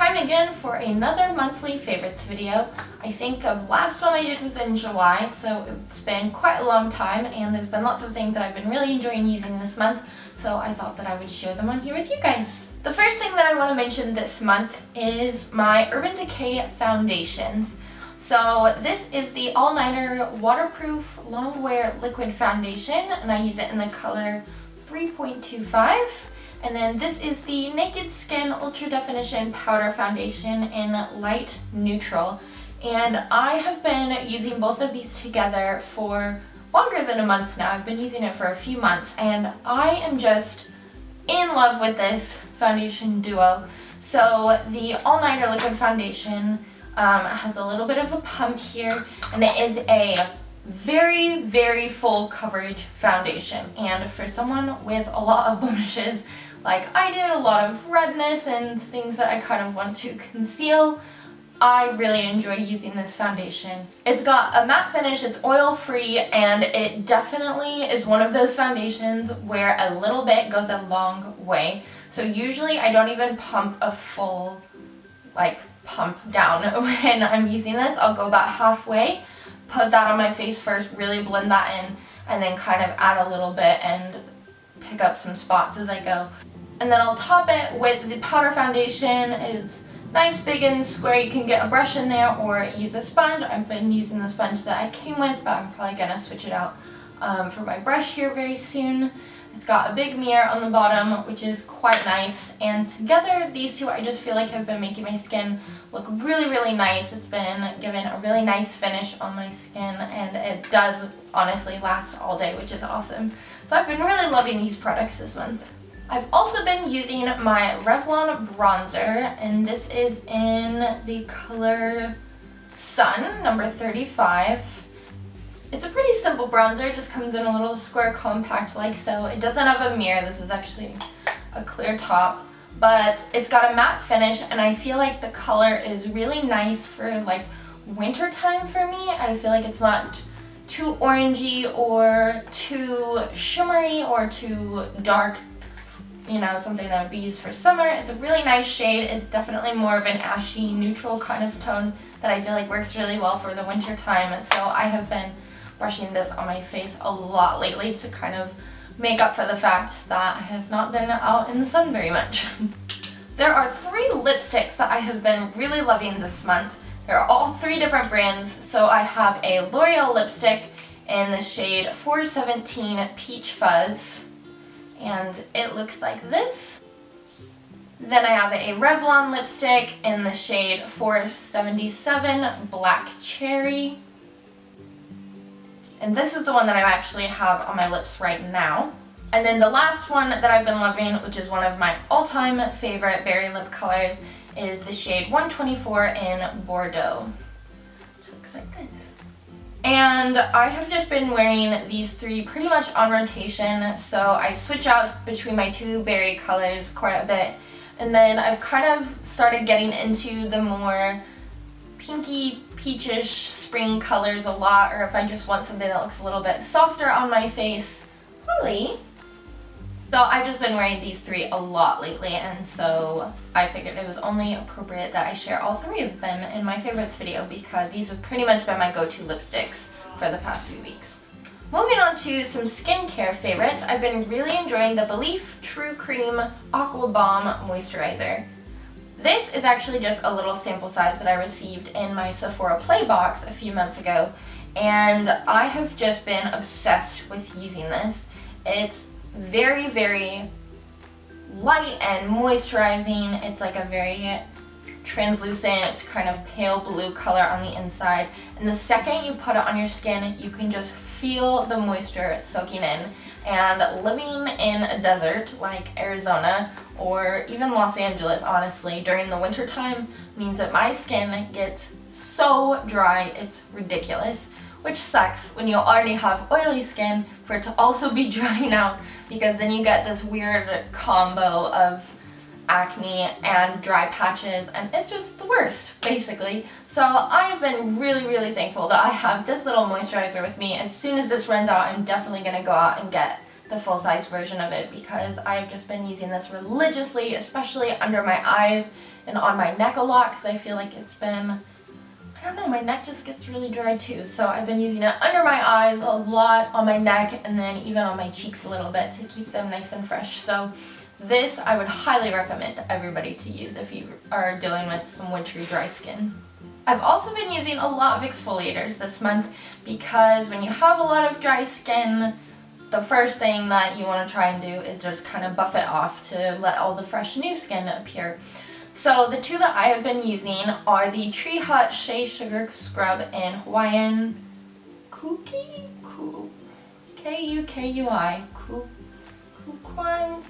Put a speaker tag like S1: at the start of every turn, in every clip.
S1: time again for another monthly favorites video. I think the last one I did was in July, so it's been quite a long time and there's been lots of things that I've been really enjoying using this month, so I thought that I would share them on here with you guys. The first thing that I want to mention this month is my Urban Decay foundations. So this is the All Nighter Waterproof Long Wear Liquid Foundation, and I use it in the color 3.25. And then this is the Naked Skin Ultra Definition Powder Foundation in Light Neutral. And I have been using both of these together for longer than a month now. I've been using it for a few months and I am just in love with this foundation duo. So the All Nighter Liquid Foundation has a little bit of a pump here, and it is a very, very full coverage foundation. And for someone with a lot of blemishes, like I did, a lot of redness and things that I kind of want to conceal, I really enjoy using this foundation. It's got a matte finish, it's oil free, and it definitely is one of those foundations where a little bit goes a long way. So usually I don't even pump a full, pump down when I'm using this. I'll go about halfway, put that on my face first, really blend that in, and then kind of add a little bit and pick up some spots as I go. And then I'll top it with the powder foundation. It's nice, big and square. You can get a brush in there or use a sponge. I've been using the sponge that I came with, but I'm probably gonna switch it out for my brush here very soon. It's got a big mirror on the bottom, which is quite nice, and together these two I just feel like have been making my skin look really, really nice. It's been given a really nice finish on my skin, and it does honestly last all day, which is awesome. So I've been really loving these products this month. I've also been using my Revlon bronzer, and this is in the color Sun, number 35. It's a pretty simple bronzer, it just comes in a little square compact like so. It doesn't have a mirror, this is actually a clear top, but it's got a matte finish, and I feel like the color is really nice for winter time for me. I feel like it's not too orangey or too shimmery or too dark, you know, something that would be used for summer. It's a really nice shade. It's definitely more of an ashy neutral kind of tone that I feel like works really well for the winter time. So I have been brushing this on my face a lot lately to kind of make up for the fact that I have not been out in the sun very much. There are 3 lipsticks that I have been really loving this month. They're all 3 different brands. So I have a L'Oreal lipstick in the shade 417 Peach Fuzz, and it looks like this. Then I have a Revlon lipstick in the shade 477 Black Cherry. And this is the one that I actually have on my lips right now. And then the last one that I've been loving, which is one of my all-time favorite berry lip colors, is the shade 124 in Bordeaux. Which looks like this. And I have just been wearing these 3 pretty much on rotation, so I switch out between my 2 berry colors quite a bit. And then I've kind of started getting into the more pinky, peachish spring colors a lot, or if I just want something that looks a little bit softer on my face, Holly. So I've just been wearing these 3 a lot lately, and so I figured it was only appropriate that I share all 3 of them in my favorites video, because these have pretty much been my go-to lipsticks for the past few weeks. Moving on to some skincare favorites, I've been really enjoying the Belief True Cream Aqua Bomb Moisturizer. This is actually just a little sample size that I received in my Sephora Play box a few months ago, and I have just been obsessed with using this. It's very, very light and moisturizing. It's like a very translucent kind of pale blue color on the inside, and the second you put it on your skin you can just feel the moisture soaking in. And living in a desert like Arizona or even Los Angeles, honestly, during the winter time means that my skin gets so dry it's ridiculous, which sucks when you already have oily skin for it to also be drying out, because then you get this weird combo of acne and dry patches, and it's just the worst, basically. So I've been really, really thankful that I have this little moisturizer with me. As soon as this runs out, I'm definitely going to go out and get the full-size version of it because I've just been using this religiously, especially under my eyes and on my neck a lot because I feel like it's been, I don't know, my neck just gets really dry too. So I've been using it under my eyes a lot, on my neck, and then even on my cheeks a little bit to keep them nice and fresh. So this I would highly recommend to everybody to use if you are dealing with some wintry dry skin. I've also been using a lot of exfoliators this month because when you have a lot of dry skin, the first thing that you want to try and do is just kind of buff it off to let all the fresh new skin appear. So the two that I have been using are the Tree Hut Shea Sugar Scrub in Hawaiian Kuki? K-U-K-U-I. Kukwai?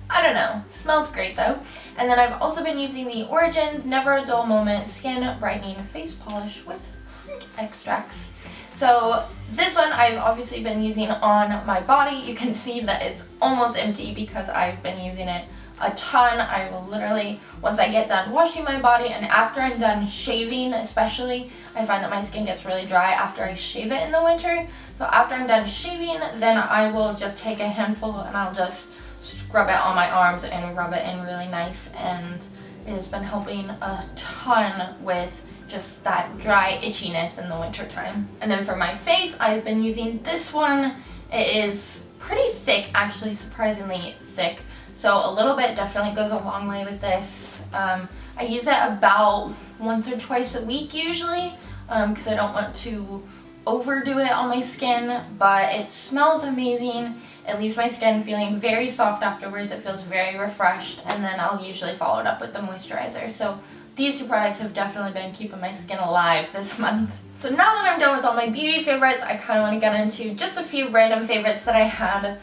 S1: I don't know. Smells great though. And then I've also been using the Origins Never a Dull Moment Skin Brightening Face Polish with fruit extracts. So this one I've obviously been using on my body. You can see that it's almost empty because I've been using it a ton. I will literally, once I get done washing my body and after I'm done shaving especially, I find that my skin gets really dry after I shave it in the winter. So after I'm done shaving, then I will just take a handful and I'll just scrub it on my arms and rub it in really nice, and it has been helping a ton with just that dry itchiness in the winter time. And then for my face, I've been using this one. It is pretty thick, actually, surprisingly thick. So a little bit definitely goes a long way with this. I use it about once or twice a week usually because I don't want to overdo it on my skin, but it smells amazing. It leaves my skin feeling very soft afterwards. It feels very refreshed, and then I'll usually follow it up with the moisturizer. So these two products have definitely been keeping my skin alive this month. So now that I'm done with all my beauty favorites, I kind of want to get into just a few random favorites that I had.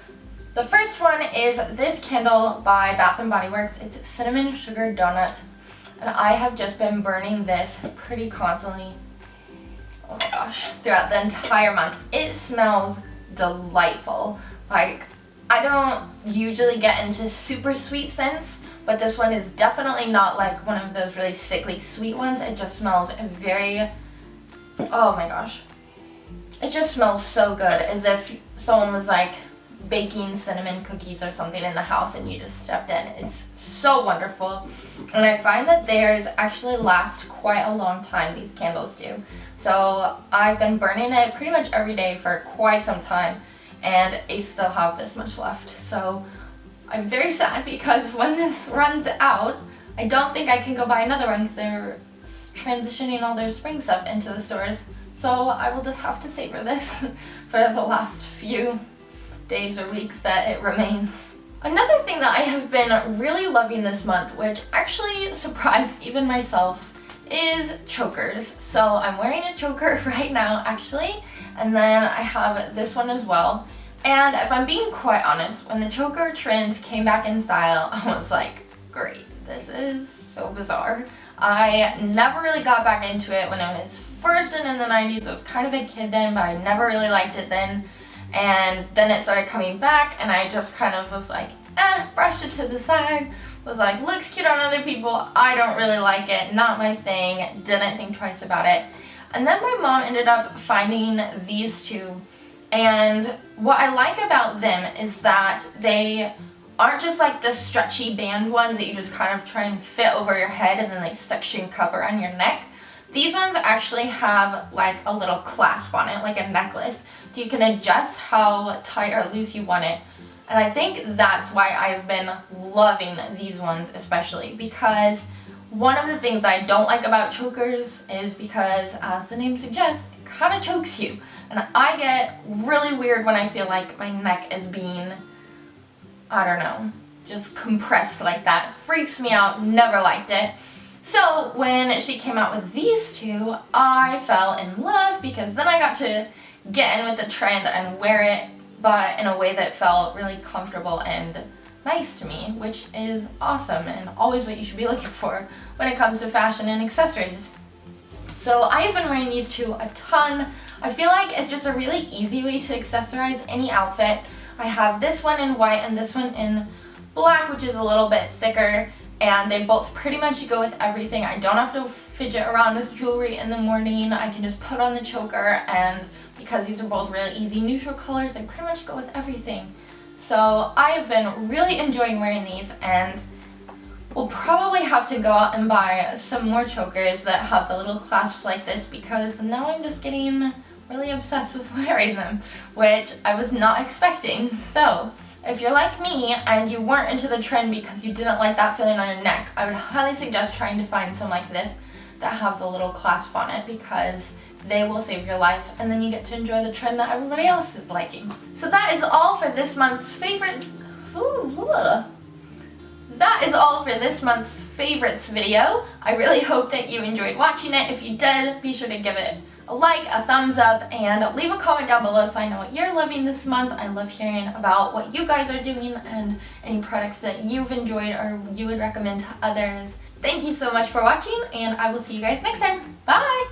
S1: The first one is this candle by Bath & Body Works. It's Cinnamon Sugar Donut, and I have just been burning this pretty constantly, oh my gosh, throughout the entire month. It smells delightful. Like, I don't usually get into super sweet scents, but this one is definitely not like one of those really sickly sweet ones. It just smells very, oh my gosh. It just smells so good, as if someone was like baking cinnamon cookies or something in the house and you just stepped in. It's so wonderful. And I find that theirs actually last quite a long time, these candles do. So I've been burning it pretty much every day for quite some time, and I still have this much left. So I'm very sad because when this runs out, I don't think I can go buy another one because they're transitioning all their spring stuff into the stores. So I will just have to savor this for the last few days or weeks that it remains. Another thing that I have been really loving this month, which actually surprised even myself, is chokers. So I'm wearing a choker right now actually, and then I have this one as well. And if I'm being quite honest, when the choker trend came back in style, I was like, great, this is so bizarre. I never really got back into it when I was first in the 90s. I was kind of a kid then, but I never really liked it then. And then it started coming back and I just kind of was like, brushed it to the side. Was like, looks cute on other people, I don't really like it, not my thing, didn't think twice about it. And then my mom ended up finding these two, and what I like about them is that they aren't just like the stretchy band ones that you just kind of try and fit over your head and then they suction cup around your neck. These ones actually have like a little clasp on it, like a necklace, so you can adjust how tight or loose you want it. And I think that's why I've been loving these ones especially, because one of the things that I don't like about chokers is because, as the name suggests, it kind of chokes you. And I get really weird when I feel like my neck is being, I don't know, just compressed like that. Freaks me out, never liked it. So when she came out with these two, I fell in love because then I got to get in with the trend and wear it, but in a way that felt really comfortable and nice to me, which is awesome and always what you should be looking for when it comes to fashion and accessories. So I have been wearing these two a ton. I feel like it's just a really easy way to accessorize any outfit. I have this one in white and this one in black, which is a little bit thicker, and they both pretty much go with everything. I don't have to fidget around with jewelry in the morning. I can just put on the choker, and because these are both really easy neutral colors, they pretty much go with everything. So I have been really enjoying wearing these, and we'll probably have to go out and buy some more chokers that have the little clasps like this, because now I'm just getting really obsessed with wearing them, which I was not expecting. So if you're like me and you weren't into the trend because you didn't like that feeling on your neck, I would highly suggest trying to find some like this that have the little clasp on it, because they will save your life, and then you get to enjoy the trend that everybody else is liking. So that is all for this month's favorite. That is all for this month's favorites video. I really hope that you enjoyed watching it. If you did, be sure to give it a like, a thumbs up, and leave a comment down below so I know what you're loving this month. I love hearing about what you guys are doing and any products that you've enjoyed or you would recommend to others. Thank you so much for watching, and I will see you guys next time. Bye!